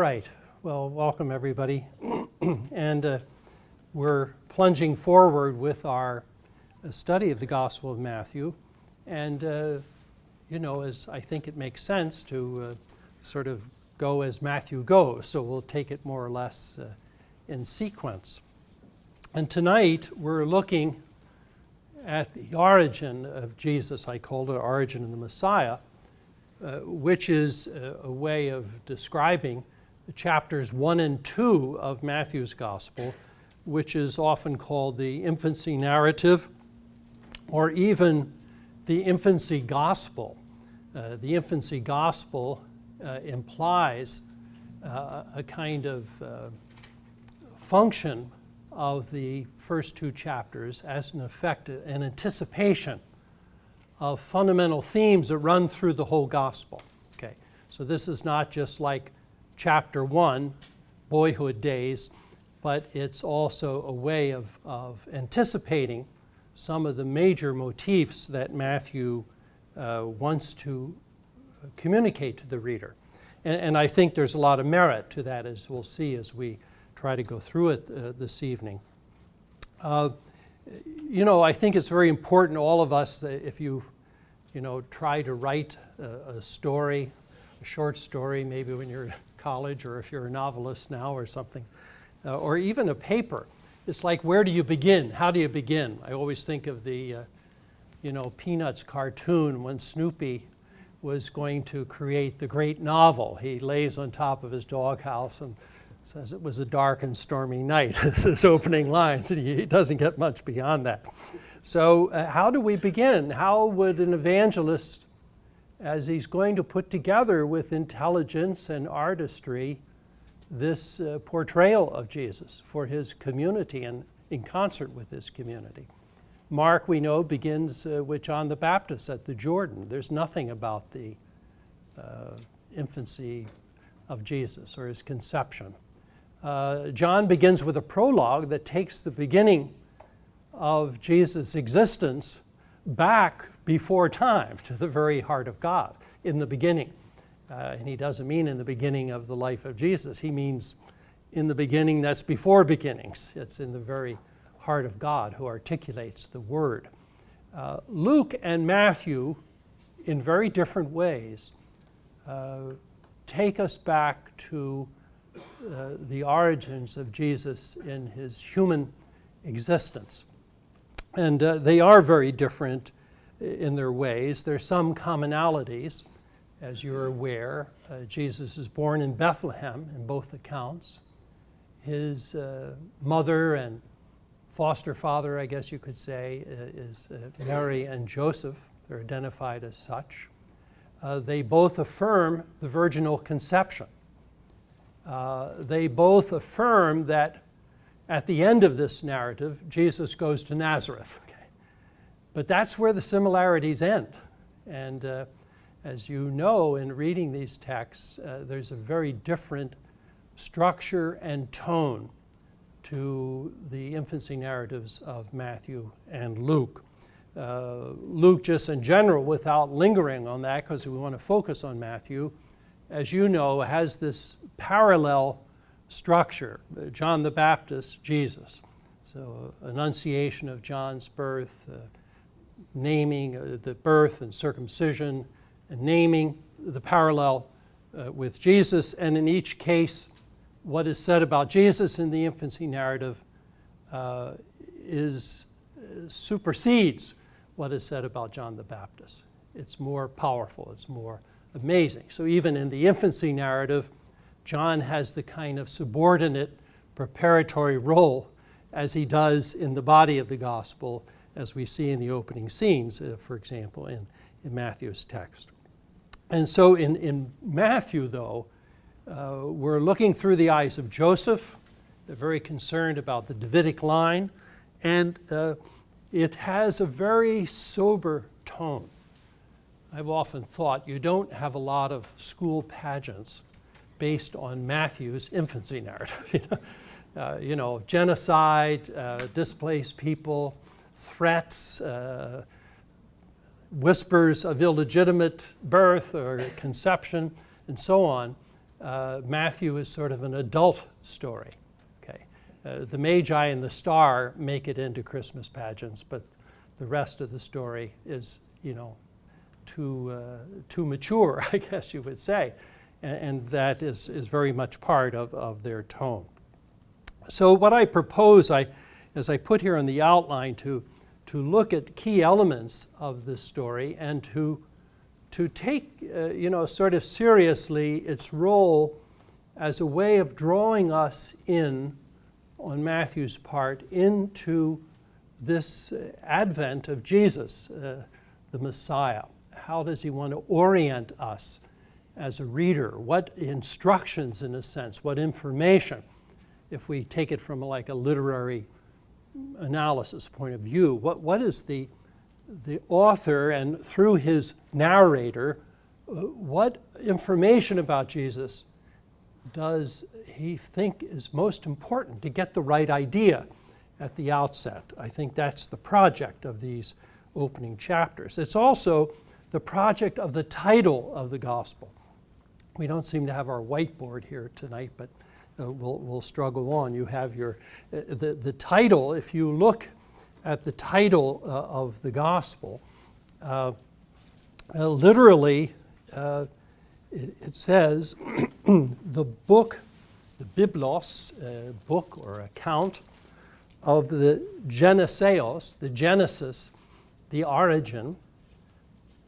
right. Well, welcome everybody. And we're plunging forward with our study of the Gospel of Matthew. And, as I think it makes sense to sort of go as Matthew goes. So we'll take it more or less in sequence. And tonight we're looking at the origin of Jesus. I called it Origin of the Messiah, which is a way of describing chapters 1 and 2 of Matthew's Gospel, which is often called the infancy narrative or even the infancy gospel. The infancy gospel implies a kind of function of the first two chapters as an effect, an anticipation of fundamental themes that run through the whole gospel. Okay, so this is not just like chapter 1, boyhood days, but it's also a way of anticipating some of the major motifs that Matthew wants to communicate to the reader. And I think there's a lot of merit to that, as we'll see as we try to go through it this evening. I think it's very important, all of us, if you try to write a story, a short story, maybe when you're in college, or if you're a novelist now or something, or even a paper. It's like, where do you begin? How do you begin? I always think of the, Peanuts cartoon when Snoopy was going to create the great novel. He lays on top of his doghouse and says it was a dark and stormy night. It's his opening lines, and he doesn't get much beyond that. So how do we begin? How would an evangelist, as he's going to put together with intelligence and artistry this portrayal of Jesus for his community and in concert with his community? Mark, we know, begins with John the Baptist at the Jordan. There's nothing about the infancy of Jesus or his conception. John begins with a prologue that takes the beginning of Jesus' existence back before time to the very heart of God, in the beginning. And he doesn't mean in the beginning of the life of Jesus. He means in the beginning that's before beginnings. It's in the very heart of God who articulates the word. Luke and Matthew, in very different ways, take us back to the origins of Jesus in his human existence. And they are very different in their ways. There's some commonalities. As you're aware, Jesus is born in Bethlehem in both accounts. His mother and foster father, I guess you could say, is Mary and Joseph. They're identified as such. They both affirm the virginal conception. They both affirm that at the end of this narrative, Jesus goes to Nazareth. Okay. But that's where the similarities end. And as you know, in reading these texts, there's a very different structure and tone to the infancy narratives of Matthew and Luke. Luke, just in general, without lingering on that, because we want to focus on Matthew, as you know, has this parallel structure. John the Baptist, Jesus. So annunciation of John's birth, naming the birth and circumcision, and naming the parallel with Jesus, and in each case, what is said about Jesus in the infancy narrative supersedes what is said about John the Baptist. It's more powerful, it's more amazing. So even in the infancy narrative, John has the kind of subordinate preparatory role as he does in the body of the gospel, as we see in the opening scenes, for example, in Matthew's text. And so in Matthew, though, we're looking through the eyes of Joseph. They're very concerned about the Davidic line, and it has a very sober tone. I've often thought you don't have a lot of school pageants based on Matthew's infancy narrative. Genocide, displaced people, threats, whispers of illegitimate birth or conception, and so on. Matthew is sort of an adult story. Okay, the Magi and the star make it into Christmas pageants, but the rest of the story is, too mature, I guess you would say, and that is very much part of their tone. So what I propose, as I put here in the outline, to look at key elements of this story and to take, sort of seriously its role as a way of drawing us in, on Matthew's part, into this advent of Jesus, the Messiah. How does he want to orient us as a reader? What instructions, in a sense, what information, if we take it from like a literary analysis point of view, what is the author, and through his narrator, what information about Jesus does he think is most important to get the right idea at the outset? I think that's the project of these opening chapters. It's also the project of the title of the gospel. We don't seem to have our whiteboard here tonight, but we'll struggle on. You have your the title. If you look at the title of the gospel, literally it says the book, the biblos, book or account of the Geneseos, the Genesis, the origin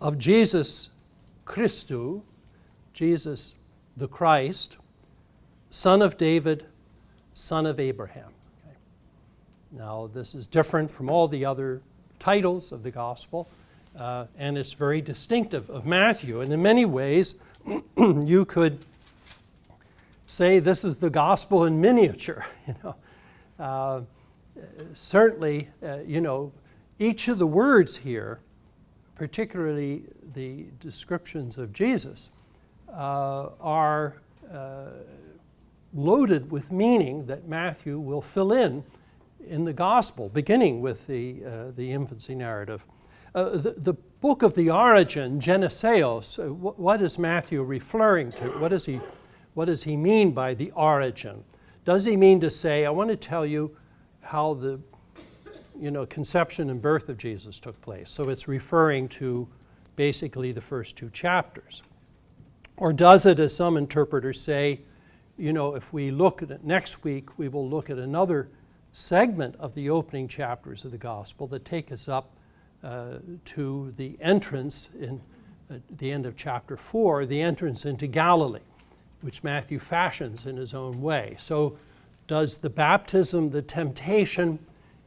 of Jesus Christou, Jesus the Christ, son of David, son of Abraham. Okay. Now, this is different from all the other titles of the gospel, and it's very distinctive of Matthew. And in many ways, you could say this is the gospel in miniature. Certainly, each of the words here, particularly the descriptions of Jesus, are loaded with meaning that Matthew will fill in the gospel, beginning with the infancy narrative. The book of the origin, Geneseos, what is Matthew referring to? What does he mean by the origin? Does he mean to say, I want to tell you how the conception and birth of Jesus took place? So it's referring to basically the first two chapters. Or does it, as some interpreters say, if we look at it next week, we will look at another segment of the opening chapters of the gospel that take us up to the entrance at the end of chapter 4, the entrance into Galilee, which Matthew fashions in his own way. So does the baptism, the temptation,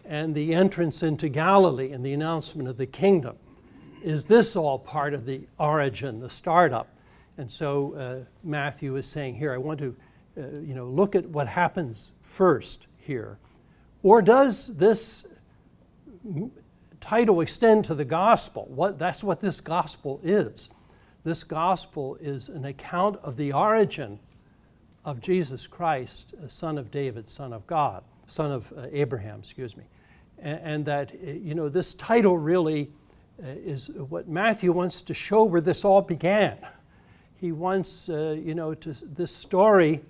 and the entrance into Galilee and the announcement of the kingdom, is this all part of the origin, the startup? And so Matthew is saying here, I want to look at what happens first here. Or does this title extend to the gospel? That's what this gospel is. This gospel is an account of the origin of Jesus Christ, son of David, son of God, son of Abraham, and that this title really is what Matthew wants to show where this all began. He wants this story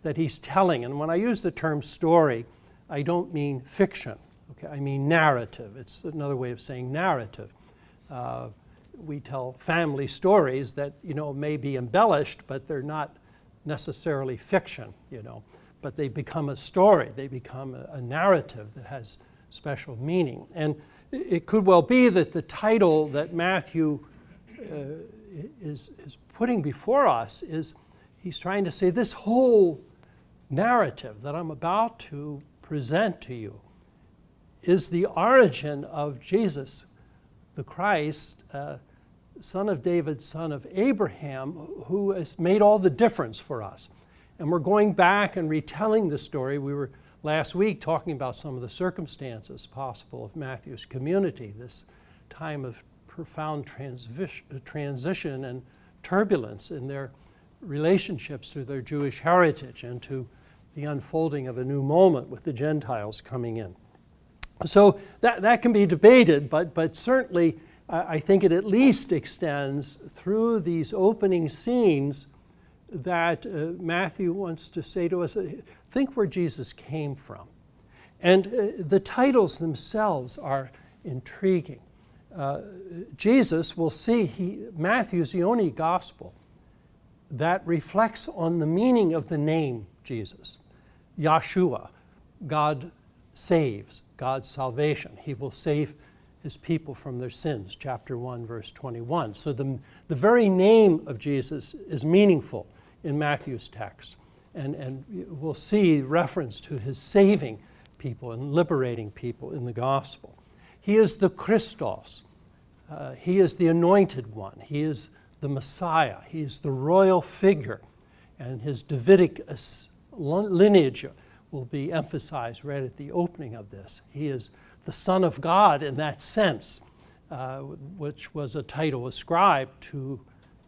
that he's telling, and when I use the term story, I don't mean fiction. Okay, I mean narrative. It's another way of saying narrative. We tell family stories that may be embellished, but they're not necessarily fiction. But they become a story. They become a narrative that has special meaning. And it could well be that the title that Matthew is putting before us is he's trying to say this whole narrative that I'm about to present to you is the origin of Jesus, the Christ, son of David, son of Abraham, who has made all the difference for us. And we're going back and retelling the story. We were last week talking about some of the circumstances possible of Matthew's community, this time of profound transition and turbulence in their relationships to their Jewish heritage and to the unfolding of a new moment with the Gentiles coming in. So that can be debated, but certainly I think it at least extends through these opening scenes that Matthew wants to say to us. Think where Jesus came from. And the titles themselves are intriguing. Jesus, we'll see, Matthew's the only gospel that reflects on the meaning of the name Jesus. Yahshua, God saves, God's salvation. He will save his people from their sins, chapter 1, verse 21. So the very name of Jesus is meaningful in Matthew's text. And we'll see reference to his saving people and liberating people in the gospel. He is the Christos. He is the anointed one. He is the Messiah. He is the royal figure. And his Davidic lineage will be emphasized right at the opening of this. He is the Son of God in that sense, which was a title ascribed to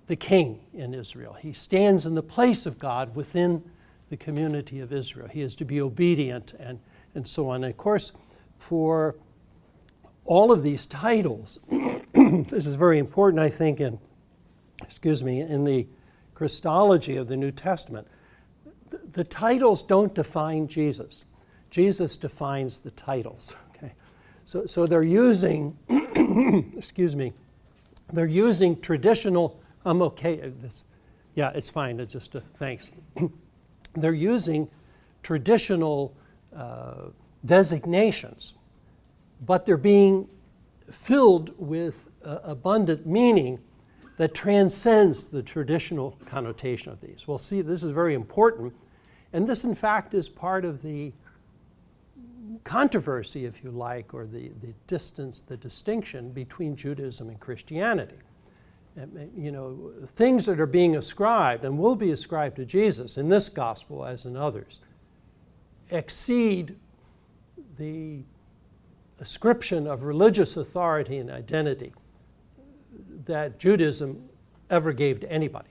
the king in Israel. He stands in the place of God within the community of Israel. He is to be obedient and so on. And of course, for all of these titles, this is very important, I think, in the Christology of the New Testament. The titles don't define Jesus. Jesus defines the titles. Okay, so they're using, they're using traditional. I'm okay. Yeah, it's fine. It's just thanks. They're using traditional designations, but they're being filled with abundant meaning that transcends the traditional connotation of these. We'll see this is very important, and this in fact is part of the controversy, if you like, or the distinction between Judaism and Christianity. You know, things that are being ascribed and will be ascribed to Jesus in this gospel as in others exceed the ascription of religious authority and identity that Judaism ever gave to anybody.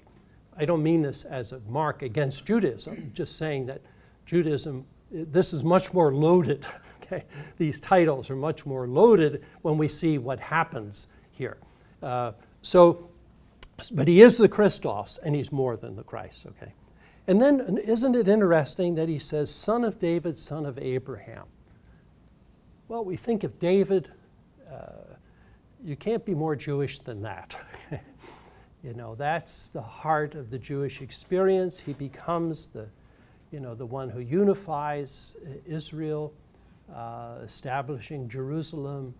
I don't mean this as a mark against Judaism, just saying that Judaism, this is much more loaded, okay? These titles are much more loaded when we see what happens here. But he is the Christos, and he's more than the Christ, okay? And then, isn't it interesting that he says, son of David, son of Abraham? Well, we think of David, you can't be more Jewish than that. You know, that's the heart of the Jewish experience. He becomes the one who unifies Israel, establishing Jerusalem.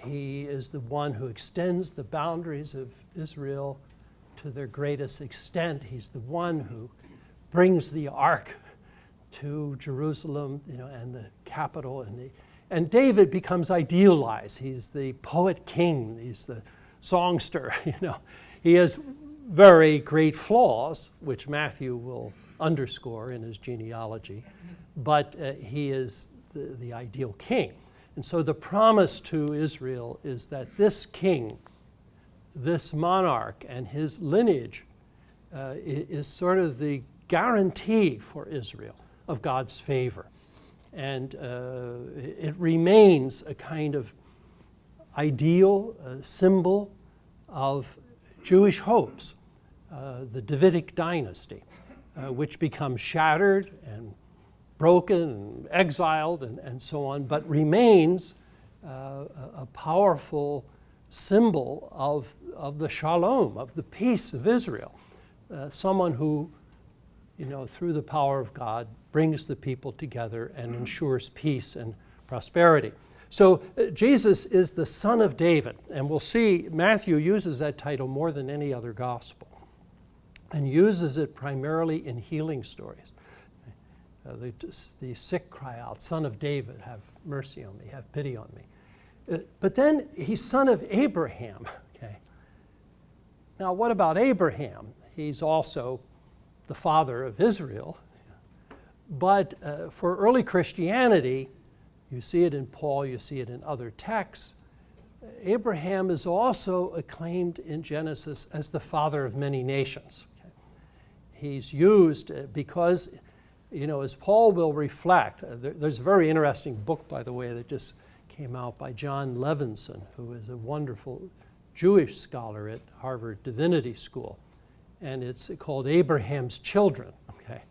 He is the one who extends the boundaries of Israel to their greatest extent. He's the one who brings the ark to Jerusalem, and the capital, and David becomes idealized. He's the poet king. He's the songster. He has very great flaws, which Matthew will underscore in his genealogy, but he is the ideal king. And so the promise to Israel is that this king, this monarch, and his lineage is sort of the guarantee for Israel of God's favor. And it remains a kind of ideal symbol of Jewish hopes, the Davidic dynasty, which becomes shattered and broken and exiled and so on, but remains a powerful symbol of the shalom, of the peace of Israel. Someone who, through the power of God, brings the people together and ensures peace and prosperity. So Jesus is the Son of David, and we'll see Matthew uses that title more than any other gospel, and uses it primarily in healing stories. The sick cry out, Son of David, have mercy on me, have pity on me. But then he's son of Abraham. Okay. Now what about Abraham? He's also the father of Israel. But for early Christianity, you see it in Paul, you see it in other texts, Abraham is also acclaimed in Genesis as the father of many nations. Okay. He's used because, as Paul will reflect, there's a very interesting book, by the way, that just came out by John Levinson, who is a wonderful Jewish scholar at Harvard Divinity School. and it's called Abraham's Children. Okay,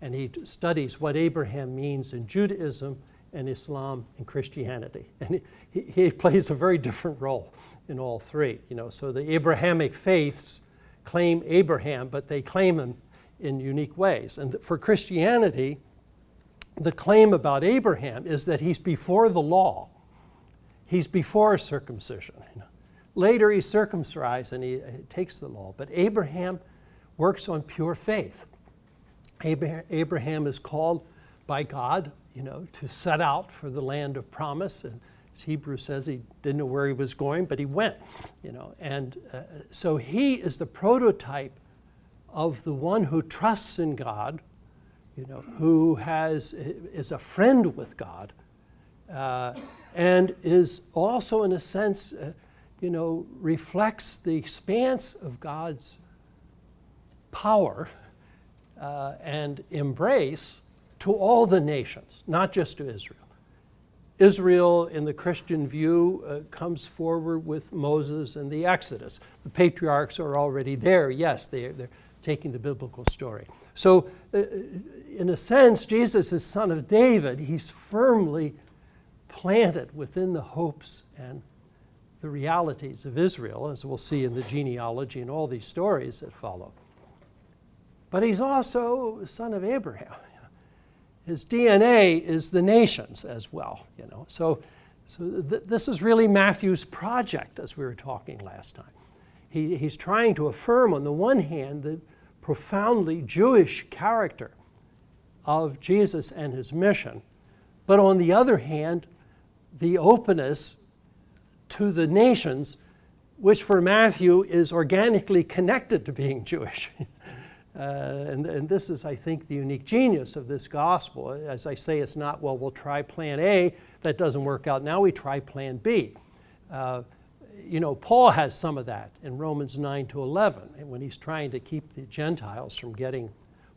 and he studies what Abraham means in Judaism and Islam and Christianity, and he plays a very different role in all three. So the Abrahamic faiths claim Abraham, but they claim him in unique ways. And for Christianity, the claim about Abraham is that he's before the law. He's before circumcision. Later he's circumcised and he takes the law. But Abraham works on pure faith. Abraham is called by God, to set out for the land of promise. And as Hebrews says, he didn't know where he was going, but he went. And so he is the prototype of the one who trusts in God, who is a friend with God, and is also, in a sense, reflects the expanse of God's power and embrace to all the nations, not just to Israel. Israel, in the Christian view, comes forward with Moses and the Exodus. The patriarchs are already there. Yes, they're taking the biblical story. So, in a sense, Jesus is son of David. He's firmly planted within the hopes and the realities of Israel, as we'll see in the genealogy and all these stories that follow. But he's also son of Abraham. His DNA is the nations as well. So this is really Matthew's project, as we were talking last time. He's trying to affirm, on the one hand, the profoundly Jewish character of Jesus and his mission, but on the other hand, the openness to the nations, which for Matthew is organically connected to being Jewish. And this is, I think, the unique genius of this gospel. As I say, it's not, well, we'll try plan A, that doesn't work out, now we try plan B. Paul has some of that in Romans 9-11, and when he's trying to keep the Gentiles from getting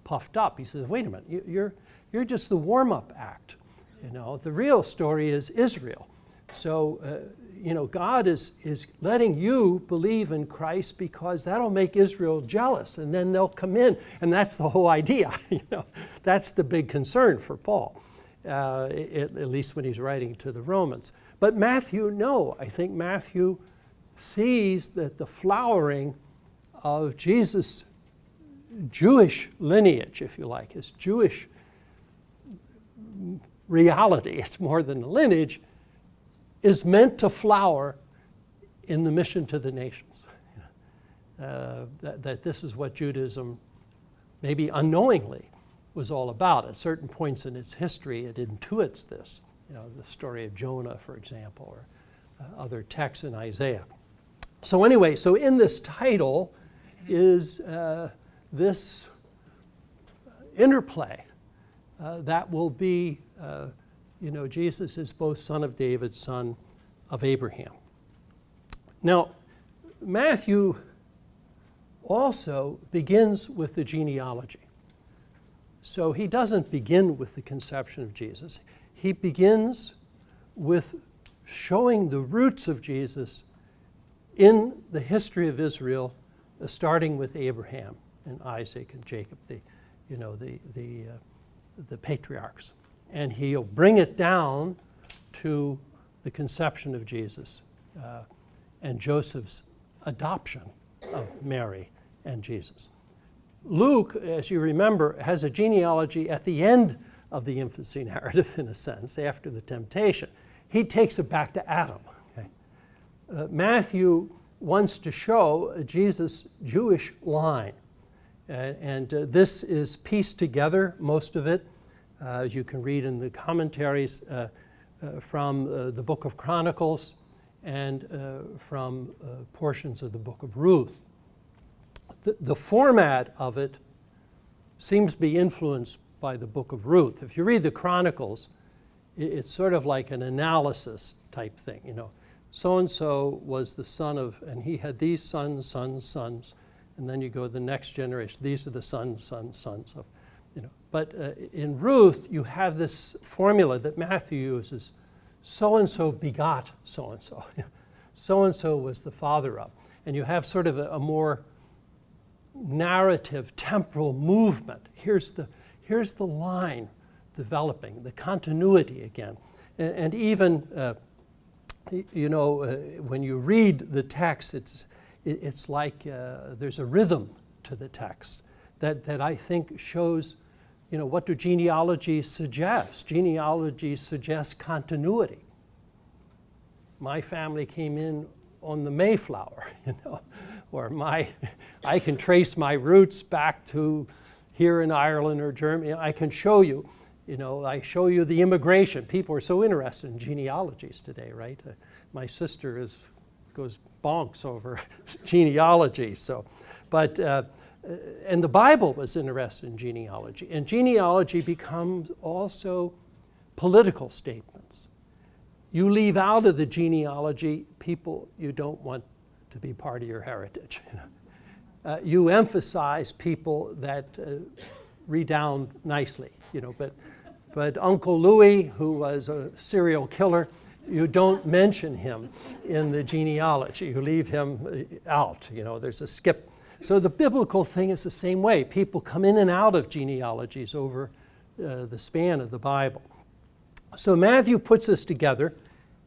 puffed up. He says, wait a minute, you're just the warm-up act. The real story is Israel. So, God is letting you believe in Christ because that'll make Israel jealous, and then they'll come in, and that's the whole idea. That's the big concern for Paul, at least when he's writing to the Romans. But Matthew, no, I think Matthew sees that the flowering of Jesus' Jewish lineage, if you like, his Jewish reality, it's more than a lineage, is meant to flower in the mission to the nations. That this is what Judaism, maybe unknowingly, was all about. At certain points in its history, it intuits this. The story of Jonah, for example, or other texts in Isaiah. So anyway, so in this title is this interplay that will be, Jesus is both son of David, son of Abraham. Now, Matthew also begins with the genealogy. So he doesn't begin with the conception of Jesus. He begins with showing the roots of Jesus in the history of Israel, starting with Abraham and Isaac and Jacob, the patriarchs. And he'll bring it down to the conception of Jesus and Joseph's adoption of Mary and Jesus. Luke, as you remember, has a genealogy at the end of the infancy narrative, in a sense, after the temptation. He takes it back to Adam. Okay? Matthew wants to show Jesus' Jewish line. And this is pieced together, most of it, as you can read in the commentaries from the book of Chronicles and from portions of the book of Ruth. The format of it seems to be influenced by the book of Ruth. If you read the Chronicles, it's sort of like an analysis type thing. So-and-so was the son of, and he had these sons, and then you go to the next generation. These are the sons of, But in Ruth, you have this formula that Matthew uses. So-and-so begot so-and-so. So-and-so was the father of. And you have sort of a more narrative, temporal movement. Here's the line developing, the continuity again. And even, when you read the text, it's like there's a rhythm to the text that I think shows, what do genealogies suggest? Genealogies suggest continuity. My family came in on the Mayflower, or I can trace my roots back to here in Ireland or Germany. I can show you, I show you the immigration. People are so interested in genealogies today, right? My sister goes bonks over genealogy. So, but and the Bible was interested in genealogy, and genealogy becomes also political statements. You leave out of the genealogy people you don't want to be part of your heritage. You emphasize people that redound nicely, but Uncle Louis, who was a serial killer, you don't mention him in the genealogy. You leave him out. There's a skip. So the biblical thing is the same way. People come in and out of genealogies over the span of the Bible. So Matthew puts this together,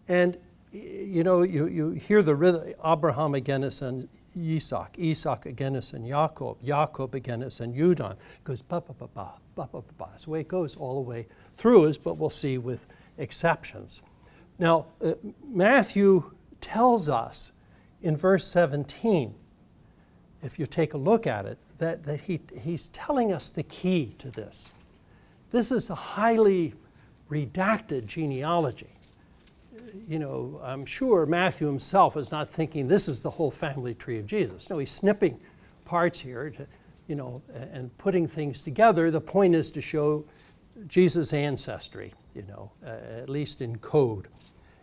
and you hear the rhythm. Abraham against and Isaac, Isaac against and Jacob, Jacob against and Judah. It goes ba ba ba ba ba ba ba. That's the way it goes all the way through, but we'll see with exceptions. Now Matthew tells us in verse 17, if you take a look at it, that he's telling us the key to this. This is a highly redacted genealogy. I'm sure Matthew himself is not thinking this is the whole family tree of Jesus. No, he's snipping parts here to, and putting things together. The point is to show Jesus' ancestry, at least in code.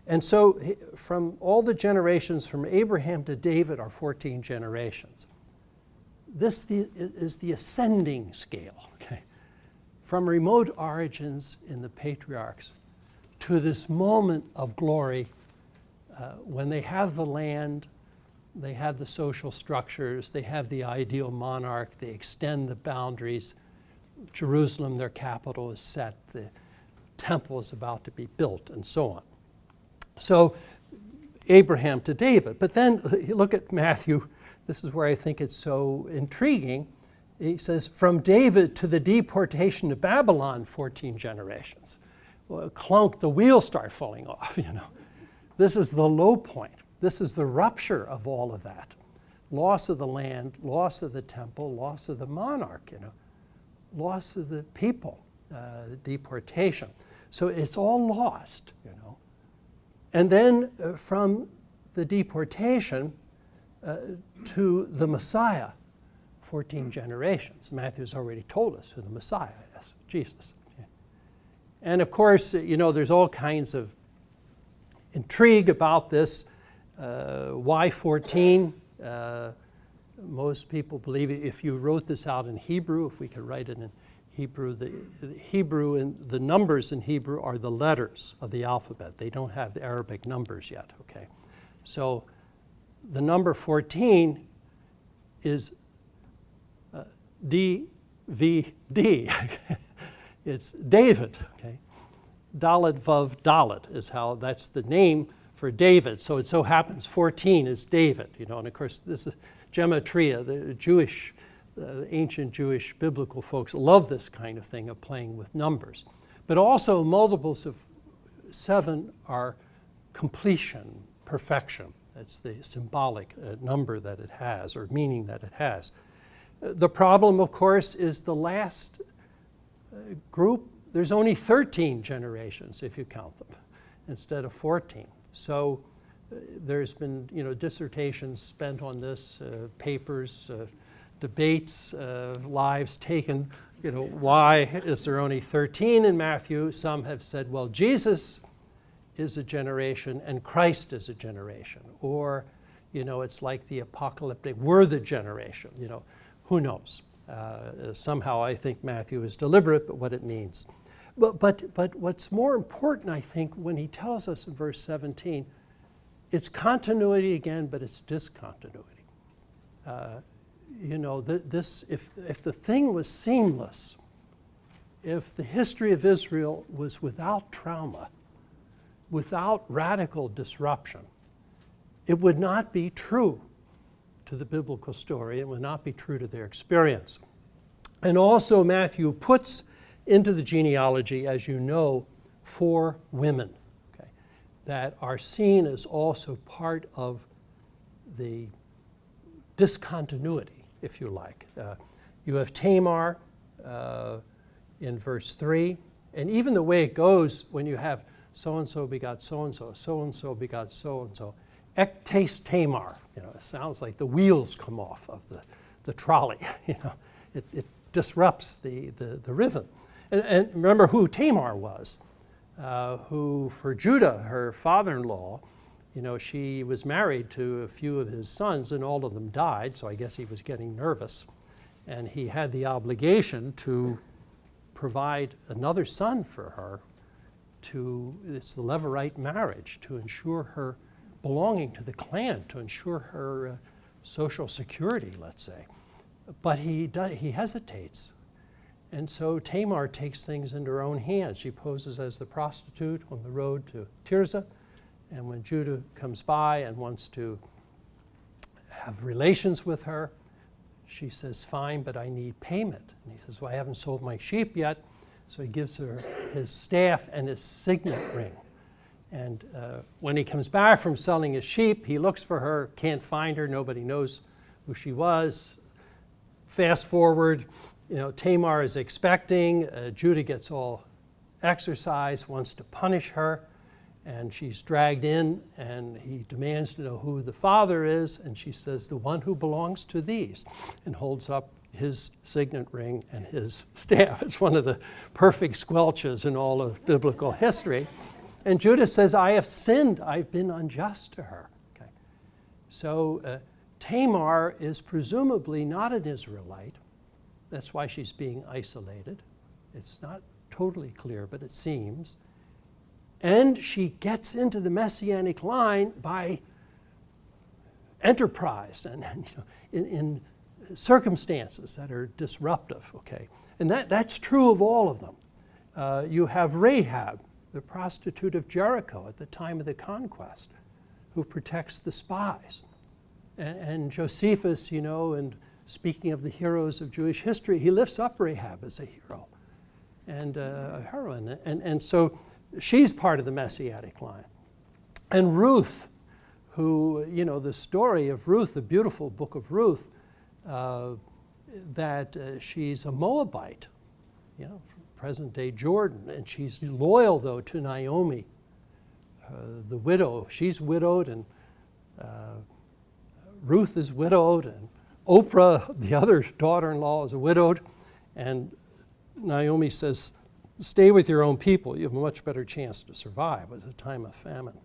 And so from all the generations from Abraham to David are 14 generations. This is the ascending scale, okay? From remote origins in the patriarchs to this moment of glory when they have the land, they have the social structures, they have the ideal monarch, they extend the boundaries. Jerusalem, their capital, is set, the temple is about to be built, and so on. So Abraham to David. But then you look at Matthew, this is where I think it's so intriguing. He says, from David to the deportation to Babylon, 14 generations. Well, clunk, the wheels start falling off, This is the low point. This is the rupture of all of that. Loss of the land, loss of the temple, loss of the monarch, loss of the people, the deportation. So it's all lost, And then from the deportation to the Messiah, 14 generations. Matthew's already told us who the Messiah is, Jesus. And of course, there's all kinds of intrigue about this. Why 14? Most people believe if you wrote this out in Hebrew, if we could write it in Hebrew, the Hebrew and the numbers in Hebrew are the letters of the alphabet. They don't have the Arabic numbers yet, okay? So the number 14 is D-V-D. It's David, okay? Dalet Vav Dalet is how, that's the name for David. So it so happens 14 is David, and of course this is gematria. The Jewish, ancient Jewish biblical folks love this kind of thing of playing with numbers. But also multiples of 7 are completion, perfection. That's the symbolic number that it has, or meaning that it has. The problem, of course, is the last group. There's only 13 generations if you count them, instead of 14. So there's been, dissertations spent on this, papers, debates, lives taken. Why is there only 13 in Matthew? Some have said, well, Jesus is a generation and Christ is a generation. Or, it's like the apocalyptic, we're the generation. Who knows? Somehow I think Matthew is deliberate, but what it means. But what's more important, I think, when he tells us in verse 17, it's continuity again, but it's discontinuity. you know, if the thing was seamless, if the history of Israel was without trauma, without radical disruption, it would not be true to the biblical story. It would not be true to their experience. And also Matthew puts into the genealogy, as you know, 4 women, okay, that are seen as also part of the discontinuity, if you like. You have Tamar in verse 3, and even the way it goes when you have so-and-so begot so-and-so, so-and-so begot so-and-so, ektes Tamar, you know, it sounds like the wheels come off of the trolley, you know, it disrupts the rhythm. And remember who Tamar was, who for Judah, her father-in-law, you know, she was married to a few of his sons and all of them died, so I guess he was getting nervous. And he had the obligation to provide another son for her it's the Levirate marriage, to ensure her belonging to the clan, to ensure her social security, let's say. But he hesitates. And so Tamar takes things into her own hands. She poses as the prostitute on the road to Tirzah. And when Judah comes by and wants to have relations with her, she says, fine, but I need payment. And he says, well, I haven't sold my sheep yet. So he gives her his staff and his signet ring. And when he comes back from selling his sheep, he looks for her, can't find her, nobody knows who she was. Fast forward, you know, Tamar is expecting, Judah gets all exercise, wants to punish her, and she's dragged in, and he demands to know who the father is, and she says, the one who belongs to these, and holds up his signet ring and his staff. It's one of the perfect squelches in all of biblical history. And Judah says, I have sinned, I've been unjust to her. Okay. So Tamar is presumably not an Israelite. That's why she's being isolated. It's not totally clear, but it seems. And she gets into the Messianic line by enterprise and you know, in circumstances that are disruptive, okay? And that's true of all of them. You have Rahab, the prostitute of Jericho at the time of the conquest, who protects the spies. And Josephus, you know, and speaking of the heroes of Jewish history, he lifts up Rahab as a hero and a heroine. And so she's part of the Messianic line. And Ruth, who, you know, the story of Ruth, the beautiful book of Ruth, that she's a Moabite, you know, from present-day Jordan, and she's loyal, though, to Naomi, the widow. She's widowed, and Ruth is widowed, and Oprah, the other daughter-in-law, is widowed, and Naomi says, stay with your own people. You have a much better chance to survive. It was a time of famine.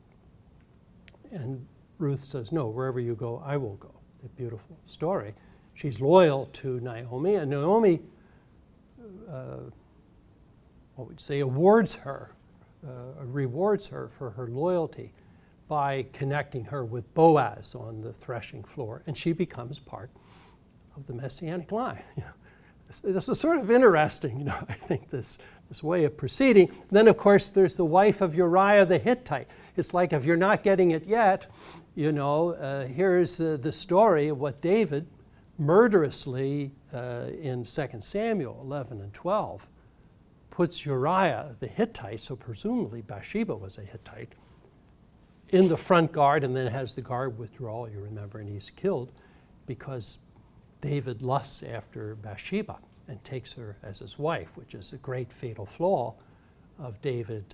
And Ruth says, no, wherever you go, I will go. A beautiful story. She's loyal to Naomi, and Naomi, rewards her for her loyalty by connecting her with Boaz on the threshing floor, and she becomes part of the Messianic line. You know, this is sort of interesting, you know, I think, this way of proceeding. Then, of course, there's the wife of Uriah the Hittite. It's like, if you're not getting it yet, you know, here's the story of what David murderously in 2 Samuel 11 and 12 puts Uriah the Hittite, so presumably Bathsheba was a Hittite, in the front guard, and then has the guard withdrawal, you remember, and he's killed because David lusts after Bathsheba and takes her as his wife, which is a great fatal flaw of David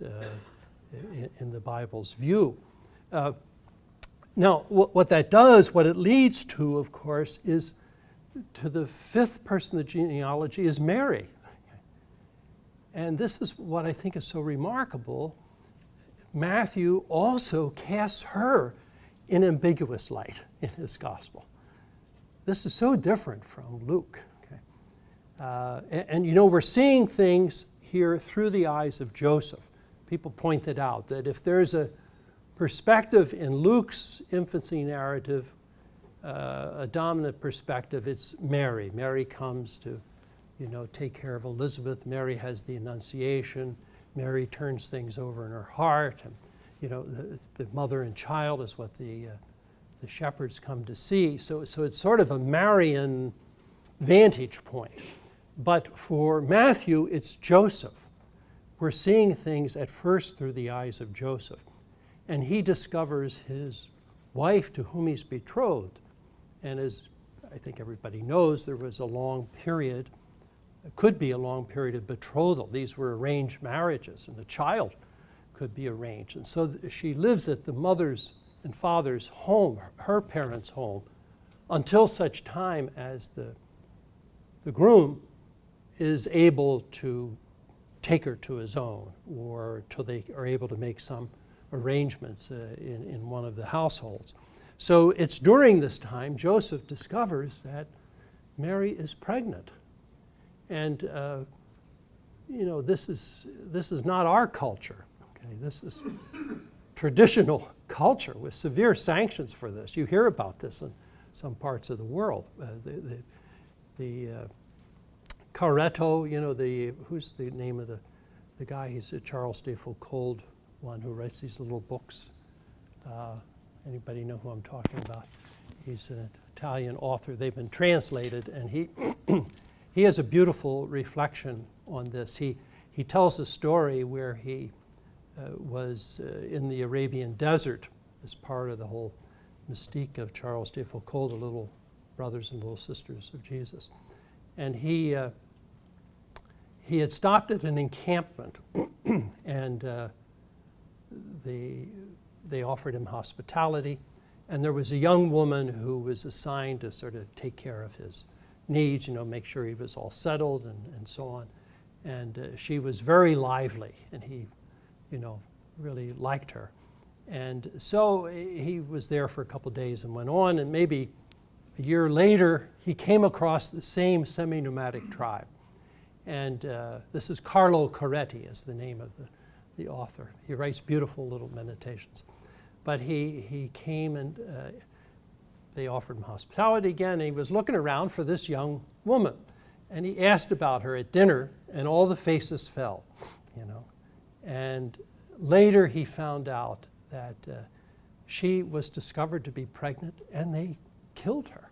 in the Bible's view. Now, what that does, what it leads to, of course, is to the fifth person of the genealogy is Mary. And this is what I think is so remarkable. Matthew also casts her in ambiguous light in his gospel. This is so different from Luke. Okay? And you know, we're seeing things here through the eyes of Joseph. People pointed out that if there's a perspective in Luke's infancy narrative a dominant perspective, it's Mary. Mary comes to, take care of Elizabeth. Mary has the Annunciation. Mary turns things over in her heart. And, the mother and child is what the shepherds come to see. So it's sort of a Marian vantage point. But for Matthew, it's Joseph. We're seeing things at first through the eyes of Joseph. And he discovers his wife to whom he's betrothed. And as I think everybody knows, there was a long period, it could be a long period of betrothal. These were arranged marriages, and the child could be arranged. And so she lives at the mother's and father's home, her parents' home, until such time as the groom is able to take her to his own, or till they are able to make some arrangements in one of the households. So it's during this time Joseph discovers that Mary is pregnant. And this is not our culture. Okay, this is traditional culture with severe sanctions for this. You hear about this in some parts of the world. The Caretto, who's the name of the guy? He's a Charles de Foucauld one who writes these little books. Anybody know who I'm talking about? He's an Italian author. They've been translated, and he has a beautiful reflection on this. He tells a story where he was in the Arabian desert as part of the whole mystique of Charles de Foucauld, the little brothers and little sisters of Jesus. And he had stopped at an encampment, and they offered him hospitality. And there was a young woman who was assigned to sort of take care of his needs, make sure he was all settled and so on. And she was very lively, and he, really liked her. And so he was there for a couple of days and went on, and maybe a year later, he came across the same semi-nomadic tribe. And this is Carlo Coretti is the name of the author. He writes beautiful little meditations. But he came, and they offered him hospitality again, and he was looking around for this young woman. And he asked about her at dinner, and all the faces fell, And later he found out that she was discovered to be pregnant, and they killed her.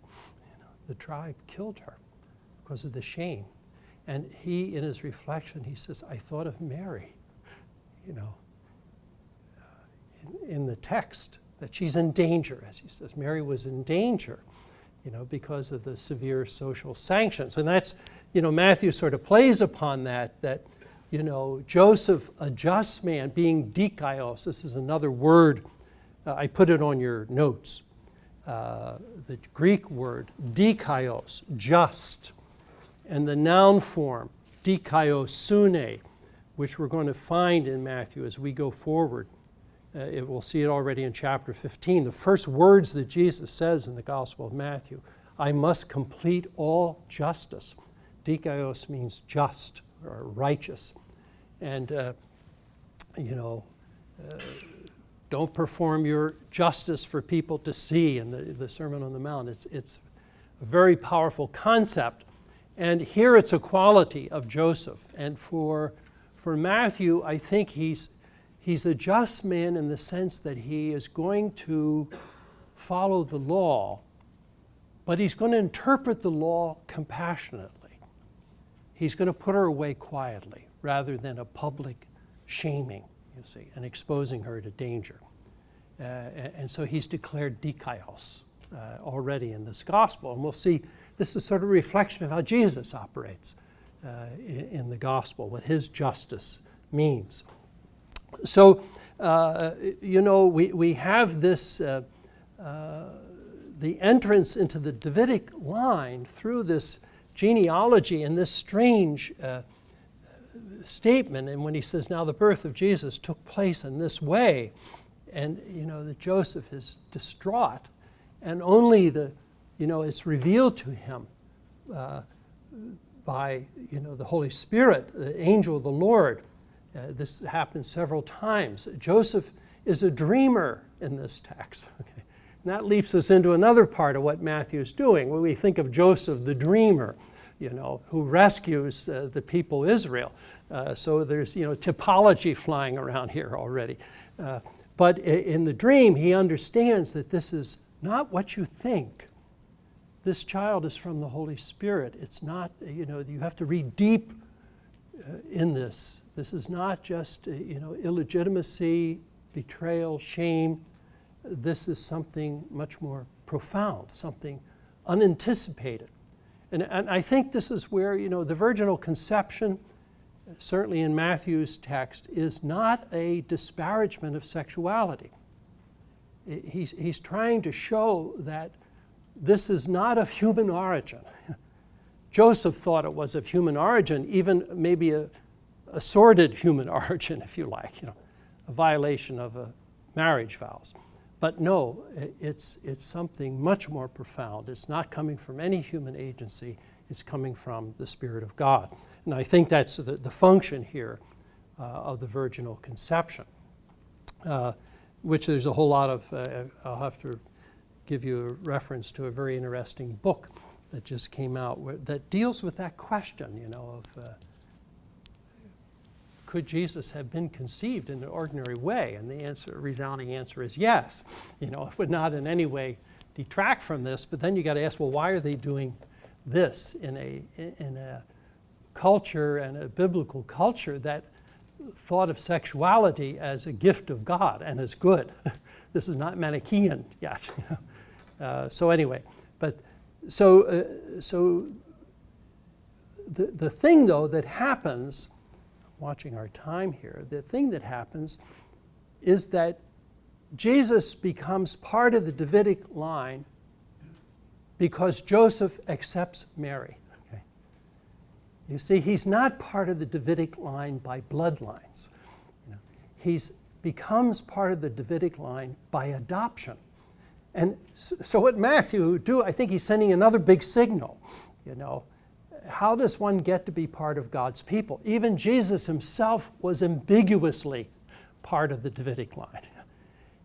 The tribe killed her because of the shame. And he, in his reflection, he says, I thought of Mary, in the text, that she's in danger, as he says. Mary was in danger, because of the severe social sanctions. And that's, Matthew sort of plays upon that Joseph, a just man, being dikaios. This is another word. I put it on your notes. The Greek word, dikaios, just. And the noun form, dikaiosune, which we're going to find in Matthew as we go forward. We'll see it already in chapter 15. The first words that Jesus says in the Gospel of Matthew, I must complete all justice. Dikaios means just or righteous. And, don't perform your justice for people to see in the Sermon on the Mount. It's a very powerful concept. And here it's a quality of Joseph. And for Matthew, I think he's a just man in the sense that he is going to follow the law, but he's going to interpret the law compassionately. He's going to put her away quietly rather than a public shaming, and exposing her to danger. And so he's declared dikaios already in this gospel. And we'll see this is sort of a reflection of how Jesus operates in the gospel, what his justice means. So, we have this, the entrance into the Davidic line through this genealogy and this strange statement. And when he says, now the birth of Jesus took place in this way, and, that Joseph is distraught, and only it's revealed to him by, the Holy Spirit, the angel of the Lord. This happens several times. Joseph is a dreamer in this text. Okay? And that leaps us into another part of what Matthew is doing. When we think of Joseph the dreamer, who rescues the people Israel. So there's, typology flying around here already. But in the dream, he understands that this is not what you think. This child is from the Holy Spirit. It's not, you have to read deep in this. This is not just, illegitimacy, betrayal, shame. This is something much more profound, something unanticipated. And I think this is where, the virginal conception, certainly in Matthew's text, is not a disparagement of sexuality. He's trying to show that this is not of human origin. Joseph thought it was of human origin, even maybe a sordid human origin, if you like, a violation of marriage vows. But no, it's something much more profound. It's not coming from any human agency. It's coming from the Spirit of God. And I think that's the function here of the virginal conception, which there's a whole lot of, I'll have to give you a reference to a very interesting book that just came out that deals with that question, of could Jesus have been conceived in an ordinary way? And the resounding answer is yes. It would not in any way detract from this, but then you got to ask, well, why are they doing this in a culture and a biblical culture that thought of sexuality as a gift of God and as good? This is not Manichaean yet. So anyway, but so the thing though that happens, watching our time here, the thing that happens is that Jesus becomes part of the Davidic line because Joseph accepts Mary. Okay? You see, he's not part of the Davidic line by bloodlines. He becomes part of the Davidic line by adoption. And so what Matthew do, I think he's sending another big signal. How does one get to be part of God's people? Even Jesus himself was ambiguously part of the Davidic line.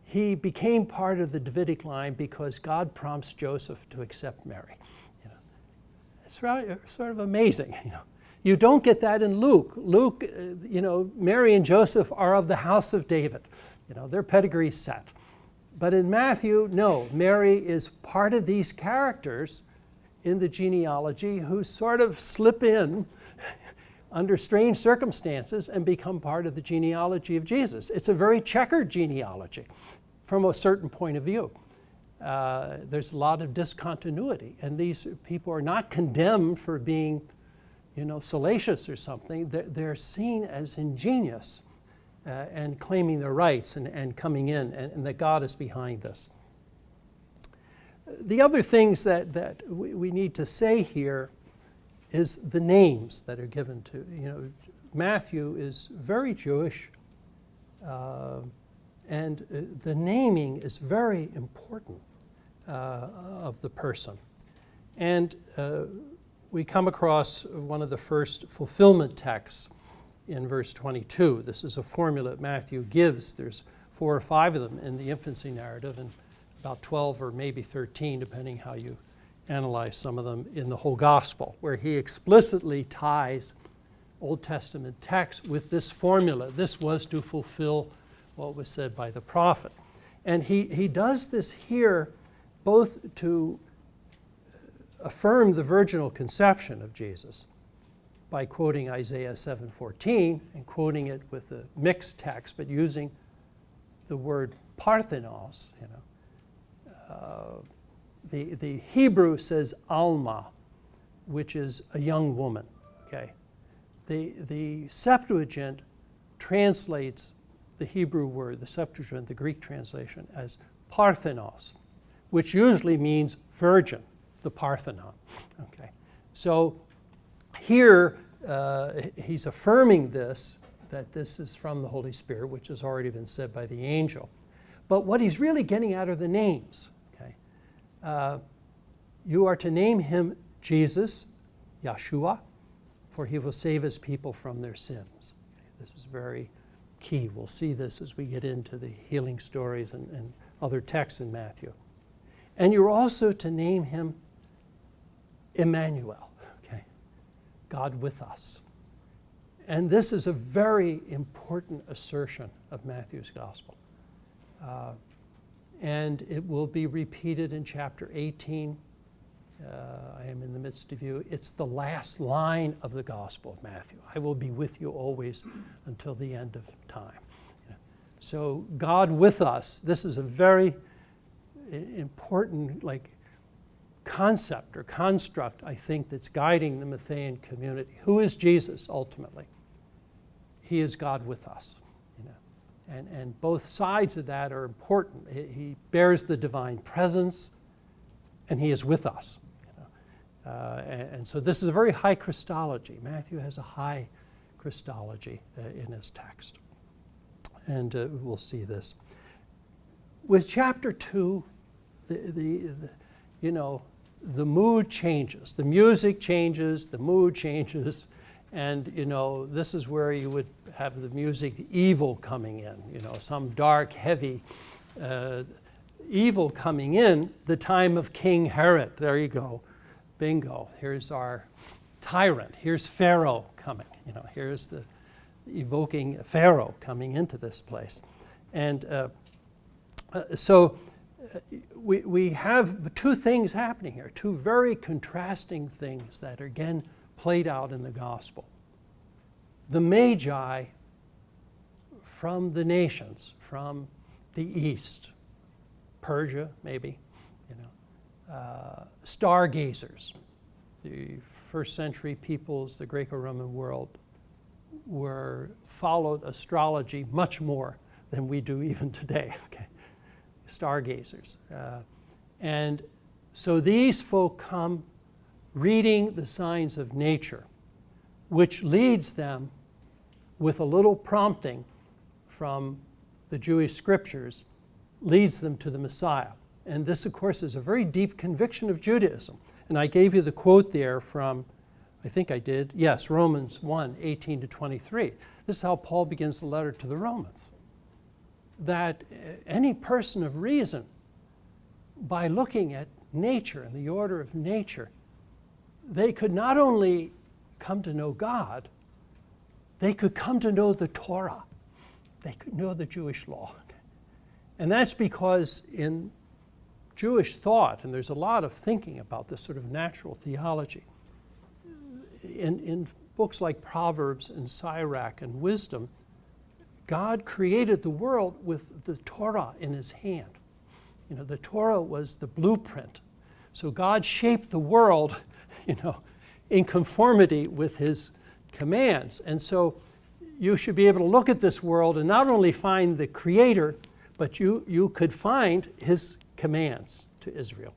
He became part of the Davidic line because God prompts Joseph to accept Mary. It's sort of amazing. You don't get that in Luke. Luke, Mary and Joseph are of the house of David. Their pedigree is set. But in Matthew, no, Mary is part of these characters in the genealogy who sort of slip in under strange circumstances and become part of the genealogy of Jesus. It's a very checkered genealogy from a certain point of view. There's a lot of discontinuity, and these people are not condemned for being, salacious or something. They're seen as ingenious and claiming their rights and coming in, and that God is behind this. The other things that we need to say here is the names that are given to, Matthew is very Jewish, and the naming is very important of the person. And we come across one of the first fulfillment texts in verse 22. This is a formula that Matthew gives. There's 4 or 5 of them in the infancy narrative, and about 12 or maybe 13, depending how you analyze some of them, in the whole gospel, where he explicitly ties Old Testament texts with this formula. This was to fulfill what was said by the prophet. And he does this here both to affirm the virginal conception of Jesus by quoting Isaiah 7:14 and quoting it with a mixed text, but using the word parthenos. The Hebrew says alma, which is a young woman. Okay, the Septuagint translates the Hebrew word, the Septuagint, the Greek translation, as parthenos, which usually means virgin, the Parthenon. Okay, so here he's affirming this, that this is from the Holy Spirit, which has already been said by the angel. But what he's really getting at are the names. Okay, you are to name him Jesus, Yeshua, for he will save his people from their sins. Okay, this is very key. We'll see this as we get into the healing stories and other texts in Matthew. And you're also to name him Emmanuel, okay? God with us. And this is a very important assertion of Matthew's gospel. And it will be repeated in chapter 18. I am in the midst of you. It's the last line of the Gospel of Matthew. I will be with you always until the end of time. So God with us, this is a very important concept or construct, I think, that's guiding the Matthean community. Who is Jesus ultimately? He is God with us. And both sides of that are important. He bears the divine presence, and he is with us. And so this is a very high Christology. Matthew has a high Christology in his text. And we'll see this. With chapter 2, the mood changes. The music changes, the mood changes. And, this is where you would have the music, the evil coming in, some dark, heavy evil coming in, the time of King Herod. There you go. Bingo. Here's our tyrant. Here's Pharaoh coming. Here's the evoking Pharaoh coming into this place. And so we have two things happening here, two very contrasting things that are again played out in the gospel. The Magi from the nations, from the east, Persia maybe, stargazers. The first century peoples, the Greco-Roman world, followed astrology much more than we do even today. Okay, stargazers. And so these folk come reading the signs of nature, which leads them, with a little prompting from the Jewish scriptures, leads them to the Messiah. And this, of course, is a very deep conviction of Judaism. And I gave you the quote there from, I think I did, yes, Romans 1, 18 to 23. This is how Paul begins the letter to the Romans. That any person of reason, by looking at nature and the order of nature, they could not only come to know God, they could come to know the Torah. They could know the Jewish law. And that's because in Jewish thought, and there's a lot of thinking about this sort of natural theology, in books like Proverbs and Sirach and Wisdom, God created the world with the Torah in his hand. The Torah was the blueprint. So God shaped the world, in conformity with his commands. And so you should be able to look at this world and not only find the Creator, but you could find his commands to Israel.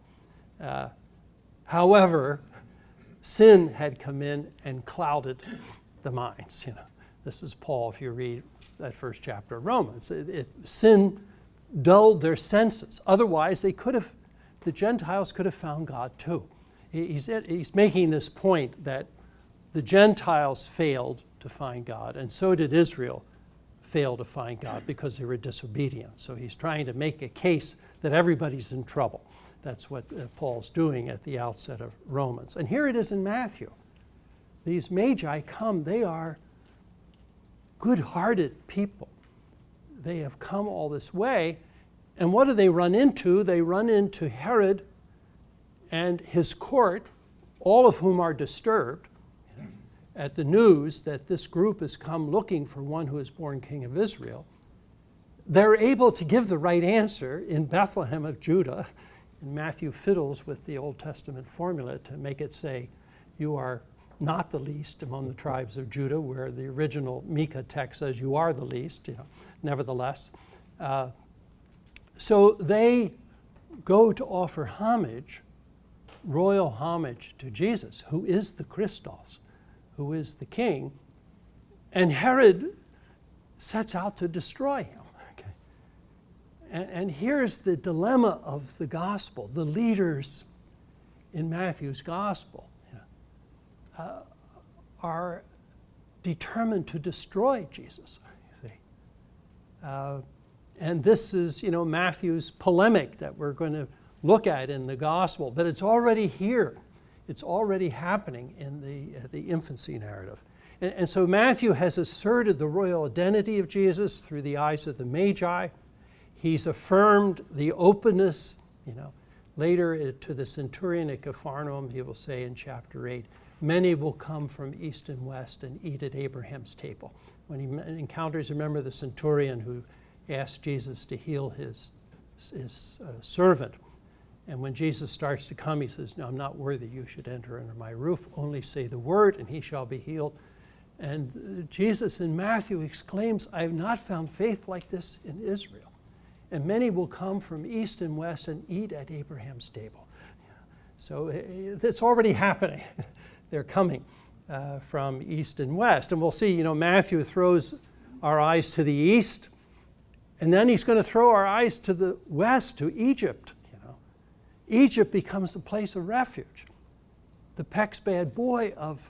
However, sin had come in and clouded the minds. This is Paul, if you read that first chapter of Romans. Sin dulled their senses. Otherwise, the Gentiles could have found God too. He's making this point that the Gentiles failed to find God, and so did Israel fail to find God because they were disobedient. So he's trying to make a case that everybody's in trouble. That's what Paul's doing at the outset of Romans. And here it is in Matthew. These Magi come, they are good-hearted people. They have come all this way, and what do they run into? They run into Herod and his court, all of whom are disturbed at the news that this group has come looking for one who is born King of Israel. They're able to give the right answer in Bethlehem of Judah. And Matthew fiddles with the Old Testament formula to make it say, you are not the least among the tribes of Judah, where the original Micah text says you are the least, nevertheless. So they go to offer homage, royal homage to Jesus, who is the Christos, who is the king, and Herod sets out to destroy him. Okay. And here's the dilemma of the gospel. The leaders in Matthew's gospel are determined to destroy Jesus, you see. And this is, Matthew's polemic that we're going to look at in the gospel, but it's already here. It's already happening in the infancy narrative. And so Matthew has asserted the royal identity of Jesus through the eyes of the Magi. He's affirmed the openness, later to the centurion at Capharnaum, he will say in chapter 8, many will come from east and west and eat at Abraham's table. When he encounters, remember, the centurion who asked Jesus to heal his servant. And when Jesus starts to come, he says, no, I'm not worthy you should enter under my roof. Only say the word and he shall be healed. And Jesus in Matthew exclaims, I have not found faith like this in Israel. And many will come from east and west and eat at Abraham's table. So it's already happening. They're coming from east and west. And we'll see, Matthew throws our eyes to the east, and then he's going to throw our eyes to the west, to Egypt. Egypt becomes the place of refuge. The Peck's bad boy of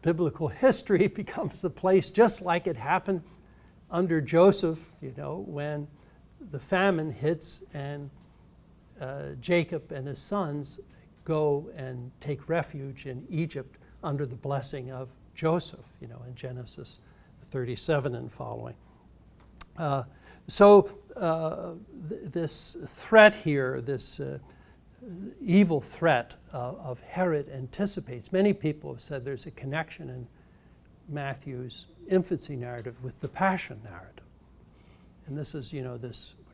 biblical history becomes the place, just like it happened under Joseph, when the famine hits and Jacob and his sons go and take refuge in Egypt under the blessing of Joseph, in Genesis 37 and following. This threat here, this evil threat of Herod anticipates. Many people have said there's a connection in Matthew's infancy narrative with the Passion narrative. And this is, we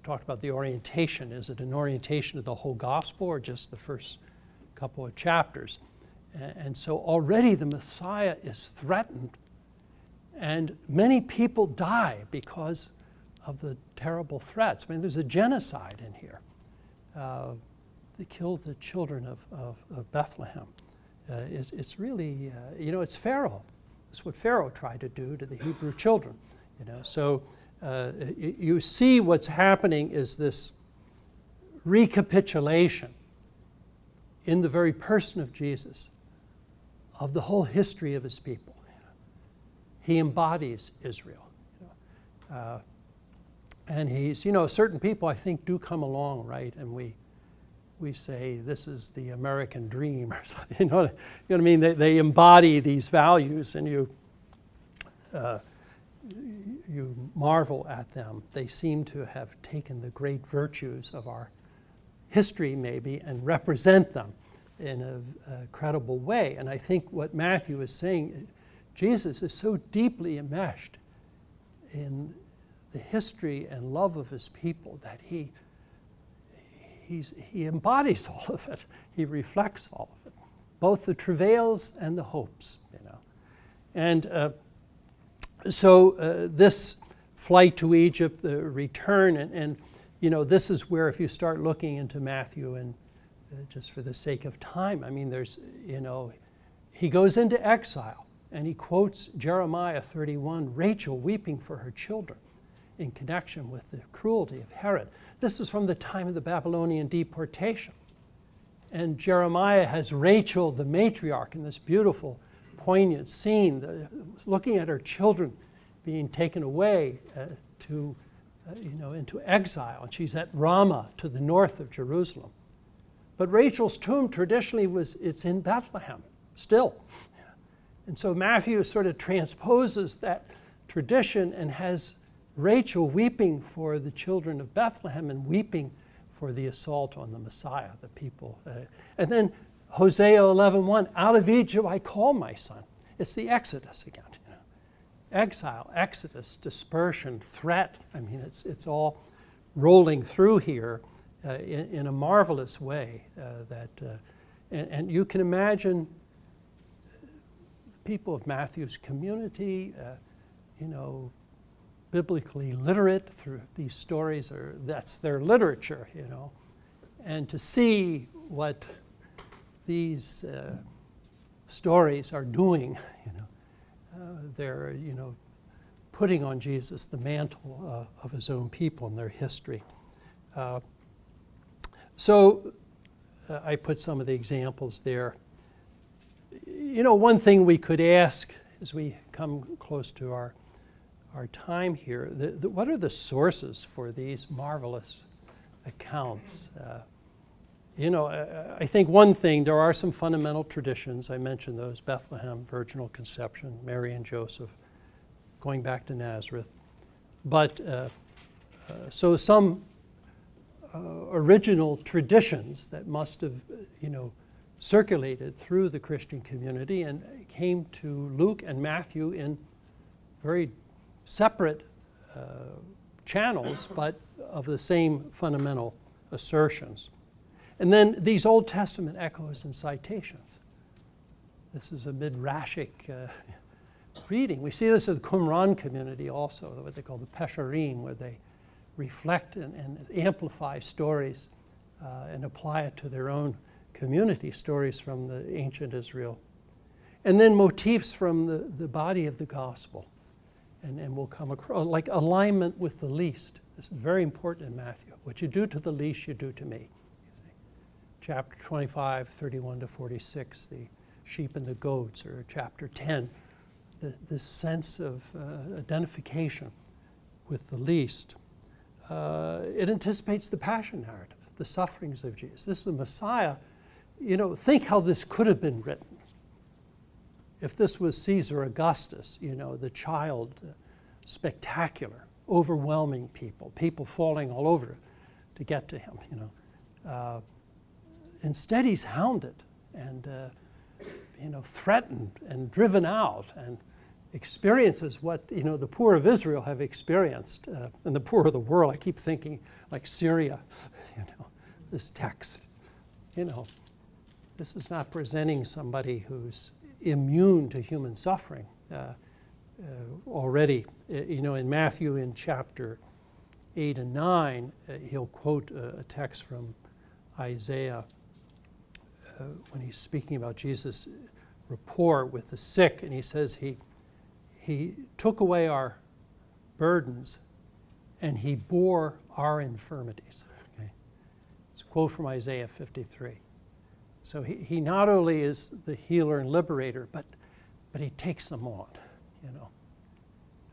talked about the orientation. Is it an orientation of the whole gospel or just the first couple of chapters? And so already the Messiah is threatened, and many people die because of the terrible threats. I mean, there's a genocide in here. They killed the children of Bethlehem. It's really, it's Pharaoh. It's what Pharaoh tried to do to the Hebrew children. So you see what's happening is this recapitulation in the very person of Jesus of the whole history of his people. He embodies Israel. And he's, certain people I think do come along, right, and we say this is the American dream or something. You know what I mean? They embody these values, and you marvel at them. They seem to have taken the great virtues of our history, maybe, and represent them in a credible way. And I think what Matthew is saying, Jesus is so deeply enmeshed in the history and love of his people that he embodies all of it. He reflects all of it, both the travails and the hopes. And so this flight to Egypt, the return, and this is where, if you start looking into Matthew, and just for the sake of time, I mean, there's he goes into exile, and he quotes Jeremiah 31, Rachel weeping for her children, in connection with the cruelty of Herod. This is from the time of the Babylonian deportation. And Jeremiah has Rachel, the matriarch, in this beautiful, poignant scene, looking at her children being taken away into exile. And she's at Ramah, to the north of Jerusalem. But Rachel's tomb traditionally it's in Bethlehem, still. And so Matthew sort of transposes that tradition and has Rachel weeping for the children of Bethlehem and weeping for the assault on the Messiah, the people. And then Hosea 11:1, out of Egypt I call my son. It's the Exodus again. Exile, Exodus, dispersion, threat. I mean, it's all rolling through here in a marvelous way. And you can imagine people of Matthew's community, biblically literate through these stories, or that's their literature, and to see what these stories are doing, they're putting on Jesus the mantle of his own people and their history. So I put some of the examples there. One thing we could ask as we come close to our time here, what are the sources for these marvelous accounts? I think one thing, there are some fundamental traditions. I mentioned those: Bethlehem, virginal conception, Mary and Joseph, going back to Nazareth. But so some original traditions that must have, circulated through the Christian community and came to Luke and Matthew in very separate channels, but of the same fundamental assertions. And then these Old Testament echoes and citations. This is a midrashic reading. We see this in the Qumran community also, what they call the Pesharim, where they reflect and amplify stories and apply it to their own community, stories from the ancient Israel. And then motifs from the body of the gospel. And we'll come across, like alignment with the least. This is very important in Matthew. What you do to the least, you do to me. Chapter 25, 31 to 46, the sheep and the goats, or chapter 10, this sense of identification with the least. It anticipates the passion narrative, the sufferings of Jesus. This is the Messiah. Think how this could have been written. If this was Caesar Augustus, the child, spectacular, overwhelming people falling all over to get to him, Instead, he's hounded and, threatened and driven out, and experiences what, the poor of Israel have experienced, and the poor of the world. I keep thinking like Syria, this text. This is not presenting somebody who's immune to human suffering. Already, in Matthew, in chapter 8 and 9, he'll quote a text from Isaiah when he's speaking about Jesus' rapport with the sick, and he says he took away our burdens and he bore our infirmities. Okay? It's a quote from Isaiah 53. So he not only is the healer and liberator, but he takes them on.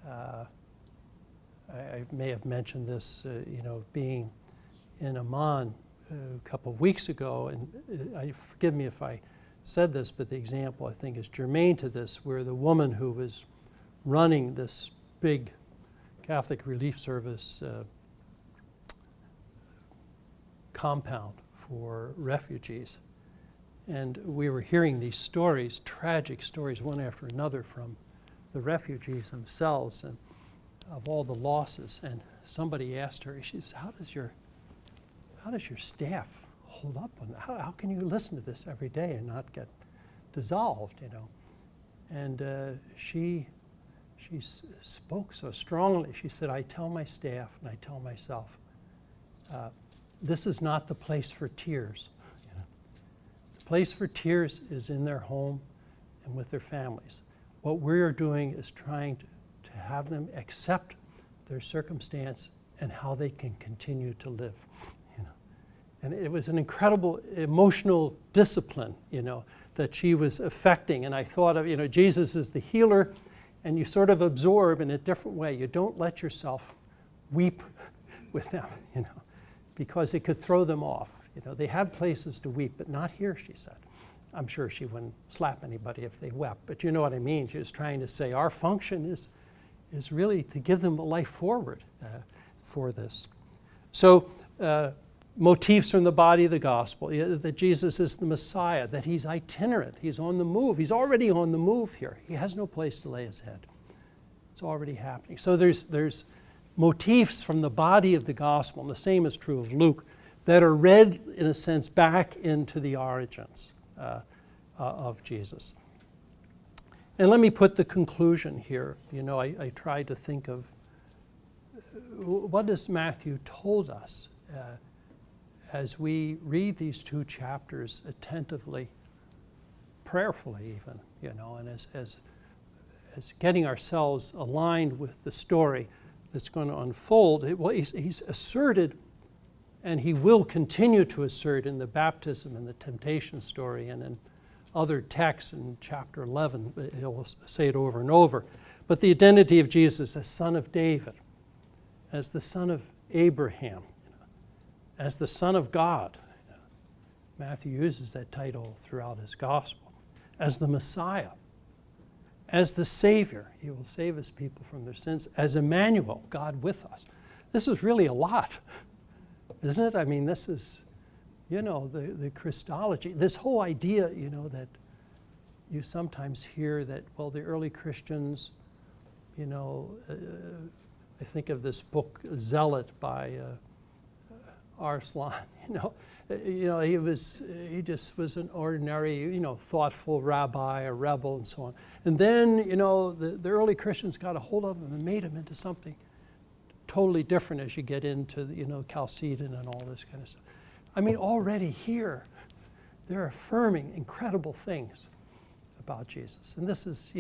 I may have mentioned this, being in Amman a couple of weeks ago, and forgive me if I said this, but the example I think is germane to this, where the woman who was running this big Catholic Relief Service compound for refugees. And we were hearing these stories, tragic stories, one after another, from the refugees themselves and of all the losses. And somebody asked her, she says, how does your staff hold up on that? How can you listen to this every day and not get dissolved, And she spoke so strongly. She said, I tell my staff and I tell myself, this is not the place for tears. The place for tears is in their home and with their families. What we're doing is trying to have them accept their circumstance and how they can continue to live. And it was an incredible emotional discipline, that she was affecting. And I thought of, Jesus is the healer, and you sort of absorb in a different way. You don't let yourself weep with them, because it could throw them off. They have places to weep, but not here, she said. I'm sure she wouldn't slap anybody if they wept, but you know what I mean. She was trying to say our function is really to give them a life forward for this. So motifs from the body of the gospel, that Jesus is the Messiah, that he's itinerant, he's on the move. He's already on the move here. He has no place to lay his head. It's already happening. So there's motifs from the body of the gospel, and the same is true of Luke, that are read, in a sense, back into the origins of Jesus. And let me put the conclusion here. I tried to think of what has Matthew told us as we read these two chapters attentively, prayerfully even, and as getting ourselves aligned with the story that's going to unfold. He's asserted, and he will continue to assert in the baptism and the temptation story and in other texts in chapter 11, he'll say it over and over, but the identity of Jesus as Son of David, as the Son of Abraham, as the Son of God, Matthew uses that title throughout his gospel, as the Messiah, as the Savior. He will save his people from their sins, as Emmanuel, God with us. This is really a lot, isn't it? I mean, this is, the Christology, this whole idea, that you sometimes hear that, well, the early Christians, I think of this book, Zealot, by Arslan, he just was an ordinary, thoughtful rabbi, a rebel, and so on. And then, the early Christians got a hold of him and made him into something totally different as you get into, Chalcedon and all this kind of stuff. I mean, already here, they're affirming incredible things about Jesus. And this is,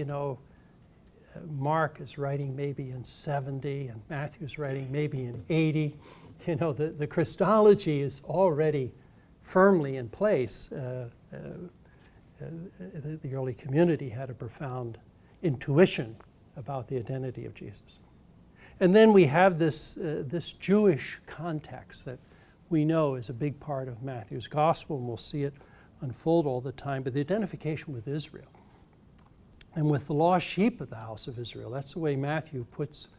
Mark is writing maybe in 70, and Matthew's writing maybe in 80. The Christology is already firmly in place. The early community had a profound intuition about the identity of Jesus. And then we have this Jewish context that we know is a big part of Matthew's gospel, and we'll see it unfold all the time, but the identification with Israel and with the lost sheep of the house of Israel. That's the way Matthew puts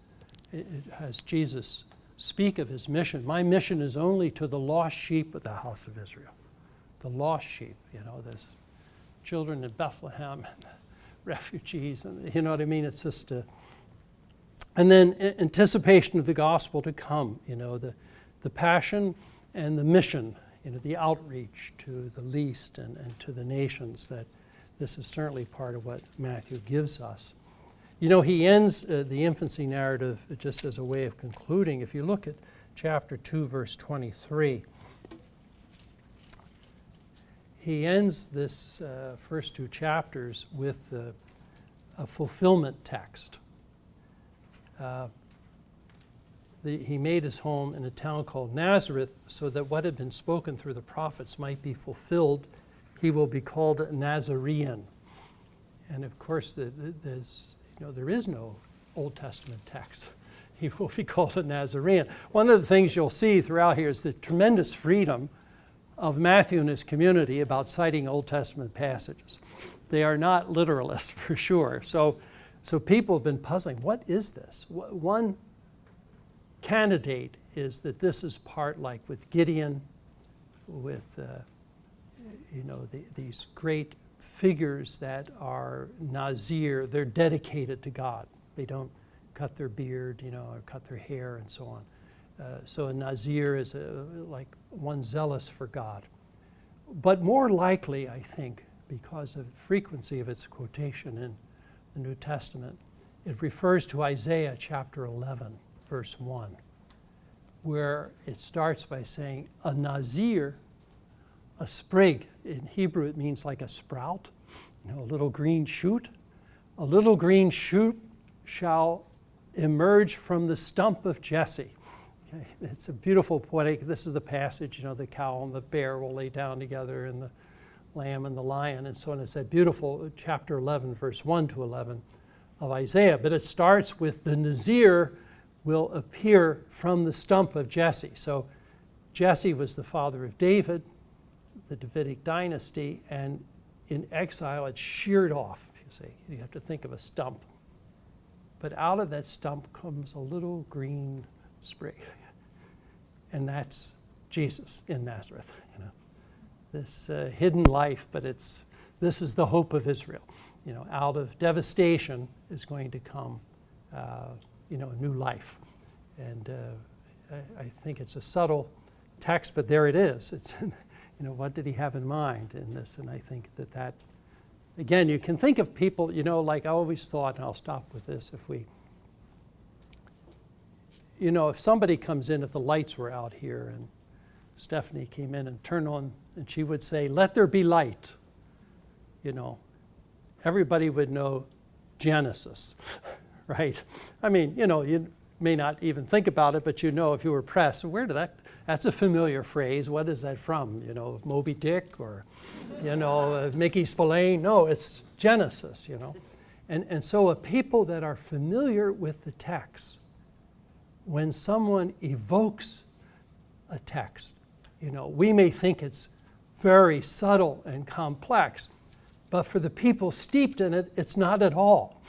it, has Jesus speak of his mission. My mission is only to the lost sheep of the house of Israel. The lost sheep, there's children in Bethlehem and refugees, and you know what I mean? It's just and then anticipation of the gospel to come, the passion and the mission, the outreach to the least and to the nations. That this is certainly part of what Matthew gives us. He ends the infancy narrative just as a way of concluding. If you look at chapter 2, verse 23, he ends this first two chapters with a fulfillment text. He made his home in a town called Nazareth so that what had been spoken through the prophets might be fulfilled. He will be called a Nazarene. And of course, there is no Old Testament text. He will be called a Nazarene. One of the things you'll see throughout here is the tremendous freedom of Matthew and his community about citing Old Testament passages. They are not literalists, for sure. So people have been puzzling, what is this? One candidate is that this is part like with Gideon, with these great figures that are Nazir. They're dedicated to God. They don't cut their beard, or cut their hair and so on. So a Nazir is like one zealous for God. But more likely, I think, because of the frequency of its quotation in the New Testament, it refers to Isaiah chapter 11, verse 1, where it starts by saying, a Nazir, a sprig. In Hebrew, it means like a sprout, a little green shoot. A little green shoot shall emerge from the stump of Jesse. Okay? It's a beautiful poetic, this is the passage, the cow and the bear will lay down together, and the lamb and the lion, and so on. It's that beautiful chapter 11, verse 1 to 11 of Isaiah. But it starts with the Nazir will appear from the stump of Jesse. So Jesse was the father of David, the Davidic dynasty, and in exile it's sheared off, you see. You have to think of a stump. But out of that stump comes a little green sprig. And that's Jesus in Nazareth. This hidden life, but this is the hope of Israel. Out of devastation is going to come, new life. And I think it's a subtle text, but there it is. It's, what did he have in mind in this? And I think that, again, you can think of people, like I always thought, and I'll stop with this, if somebody comes in, if the lights were out here and Stephanie came in and turned on, and she would say, let there be light, everybody would know Genesis, right? I mean, you may not even think about it, but if you were pressed, where did that's a familiar phrase. What is that from? Moby Dick or, Mickey Spillane? No, it's Genesis, And so a people that are familiar with the text, when someone evokes a text, we may think it's very subtle and complex. But for the people steeped in it, it's not at all.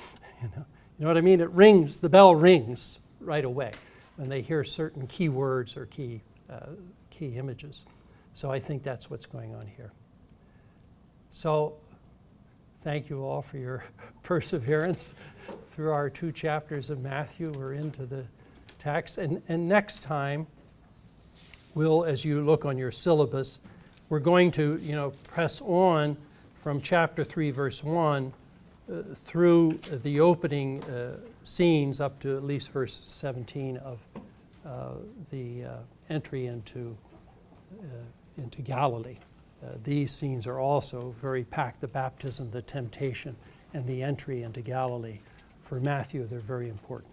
You know what I mean? It rings, the bell rings right away when they hear certain key words or key images. So I think that's what's going on here. So thank you all for your perseverance through our 2 chapters of Matthew. We're into the text. And next time, we'll, as you look on your syllabus, we're going to press on from chapter 3, verse 1 through the opening scenes up to at least verse 17 of the entry into Galilee. These scenes are also very packed: the baptism, the temptation, and the entry into Galilee. For Matthew, they're very important.